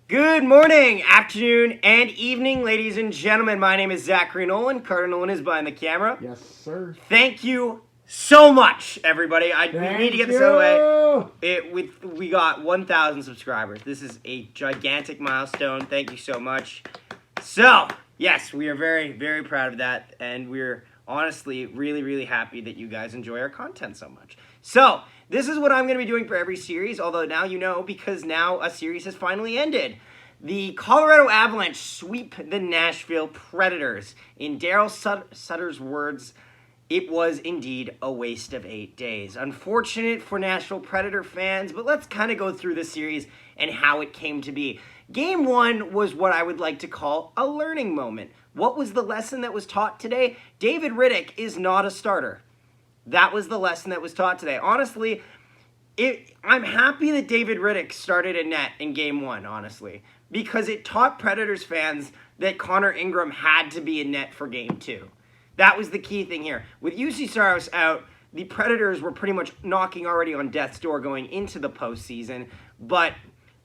Good morning, afternoon, and evening, ladies and gentlemen. My name is Zachary Nolan. Carter Nolan is behind the camera. Yes, sir. Thank you so much, everybody. We need to get this out of the way. We got 1,000 subscribers. This is a gigantic milestone. Thank you so much. So, yes, we are very, very proud of that, and we're honestly really, really happy that you guys enjoy our content so much. So, this is what I'm going to be doing for every series, although now you know because now a series has finally ended. The Colorado Avalanche sweep the Nashville Predators. In Daryl Sutter's words, it was indeed a waste of 8 days. Unfortunate for Nashville Predator fans, but let's kind of go through the series and how it came to be. Game 1 was what I would like to call a learning moment. What was the lesson that was taught today? David Rittich is not a starter. That was the lesson that was taught today. Honestly, I'm happy that David Rittich started a net in Game 1, honestly, because it taught Predators fans that Connor Ingram had to be in net for Game 2. That was the key thing here. With UC Saros out, the Predators were pretty much knocking already on death's door going into the postseason, but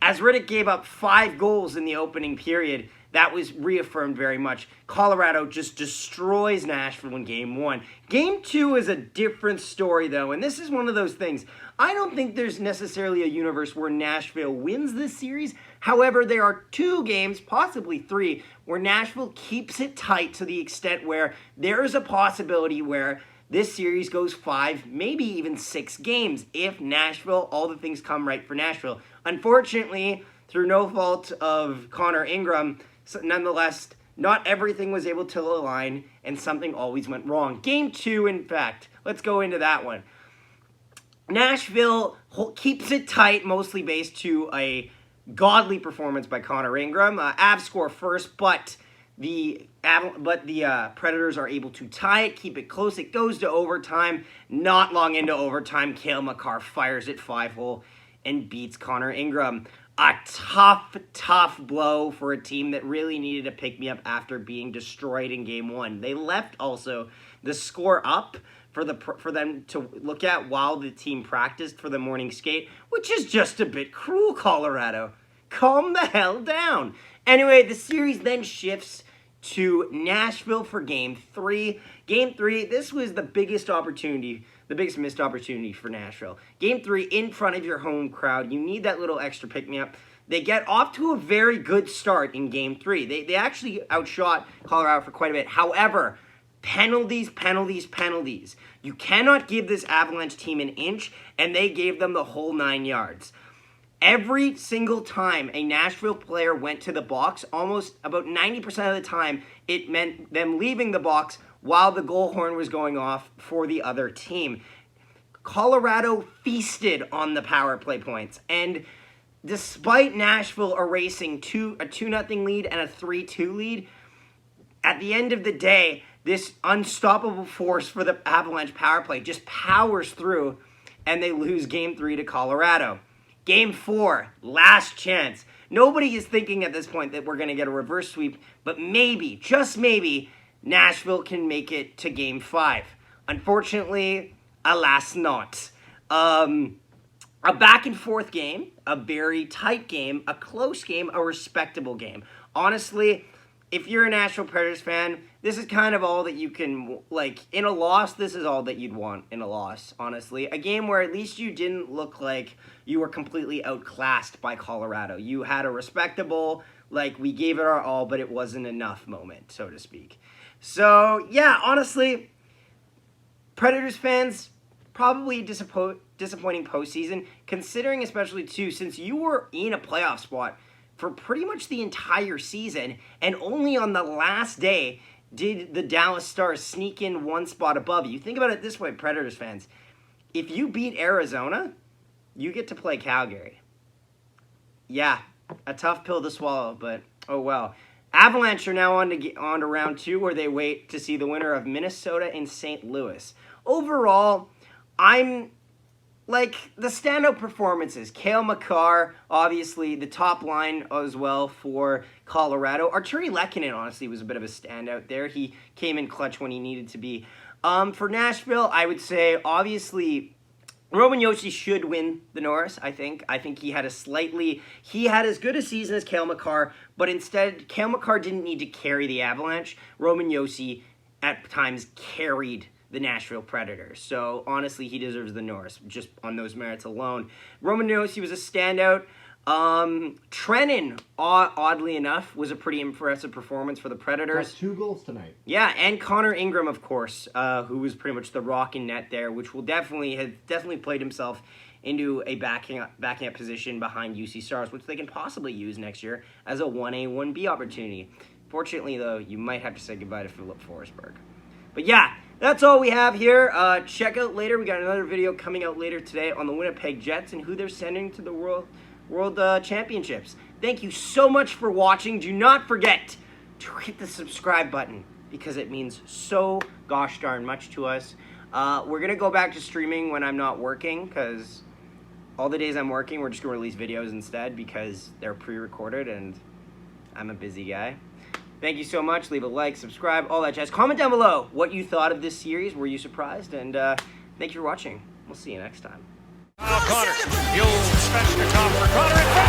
as Rittich gave up 5 goals in the opening period, that was reaffirmed very much. Colorado just destroys Nashville in Game 1. Game 2 is a different story, though, and this is one of those things. I don't think there's necessarily a universe where Nashville wins this series. However, there are 2 games, possibly 3, where Nashville keeps it tight to the extent where there is a possibility where this series goes 5, maybe even 6 games if Nashville, all the things come right for Nashville. Unfortunately, through no fault of Connor Ingram, nonetheless, not everything was able to align, and something always went wrong. Game 2, in fact, let's go into that one. Nashville keeps it tight, mostly based to a godly performance by Connor Ingram. Avs score first, but the Predators are able to tie it, keep it close. It goes to overtime. Not long into overtime, Cale Makar fires it 5-hole and beats Connor Ingram. A tough blow for a team that really needed to pick me up after being destroyed in Game 1. They left also the score up for them to look at while the team practiced for the morning skate, which is just a bit cruel, Colorado. Calm the hell down. Anyway, the series then shifts to Nashville for Game 3. Game 3, this was the biggest missed opportunity for Nashville. Game 3, in front of your home crowd. You need that little extra pick-me-up. They get off to a very good start in Game 3. They actually outshot Colorado for quite a bit. However, penalties. You cannot give this Avalanche team an inch, and they gave them the whole 9 yards. Every single time a Nashville player went to the box, almost about 90% of the time, it meant them leaving the box while the goal horn was going off for the other team. Colorado feasted on the power play points, and despite Nashville erasing a 2-0 lead and a 3-2 lead, at the end of the day, this unstoppable force for the Avalanche power play just powers through, and they lose Game 3 to Colorado. Game 4, last chance. Nobody is thinking at this point that we're going to get a reverse sweep, but maybe, just maybe, Nashville can make it to Game 5. Unfortunately, alas not. A back-and-forth game, a very tight game, a close game, a respectable game. Honestly, if you're a Nashville Predators fan, this is kind of all that you can, in a loss, this is all that you'd want in a loss, honestly. A game where at least you didn't look like you were completely outclassed by Colorado. You had a respectable, we gave it our all, but it wasn't enough moment, so to speak. So, yeah, honestly, Predators fans, probably disappointing postseason, considering especially, too, since you were in a playoff spot for pretty much the entire season, and only on the last day did the Dallas Stars sneak in one spot above you. Think about it this way, Predators fans. If you beat Arizona, you get to play Calgary. Yeah, a tough pill to swallow, but oh well. Avalanche are now on to round 2, where they wait to see the winner of Minnesota and St. Louis. Overall, I'm the standout performances. Cale Makar, obviously, the top line as well for Colorado. Arturi Lehkonen, honestly, was a bit of a standout there. He came in clutch when he needed to be. For Nashville, I would say, obviously, Roman Josi should win the Norris, I think. I think he had as good a season as Cale Makar, but instead, Cale Makar didn't need to carry the Avalanche. Roman Josi, at times, carried the Nashville Predators. So, honestly, he deserves the Norris, just on those merits alone. Roman Josi was a standout. Trenin, oddly enough, was a pretty impressive performance for the Predators. Got 2 goals tonight. Yeah, and Connor Ingram, of course, who was pretty much the rock in net there, which has definitely played himself into a backing up position behind UC Stars, which they can possibly use next year as a 1A, 1B opportunity. Fortunately, though, you might have to say goodbye to Philip Forsberg. But yeah, that's all we have here. Check out later. We got another video coming out later today on the Winnipeg Jets and who they're sending to the World Championships. Thank you so much for watching. Do not forget to hit the subscribe button because it means so gosh darn much to us. We're going to go back to streaming when I'm not working because all the days I'm working, we're just going to release videos instead because they're pre-recorded and I'm a busy guy. Thank you so much. Leave a like, subscribe, all that jazz. Comment down below what you thought of this series. Were you surprised? And thank you for watching. We'll see you next time. Connor, the old Svechnikov for Connor.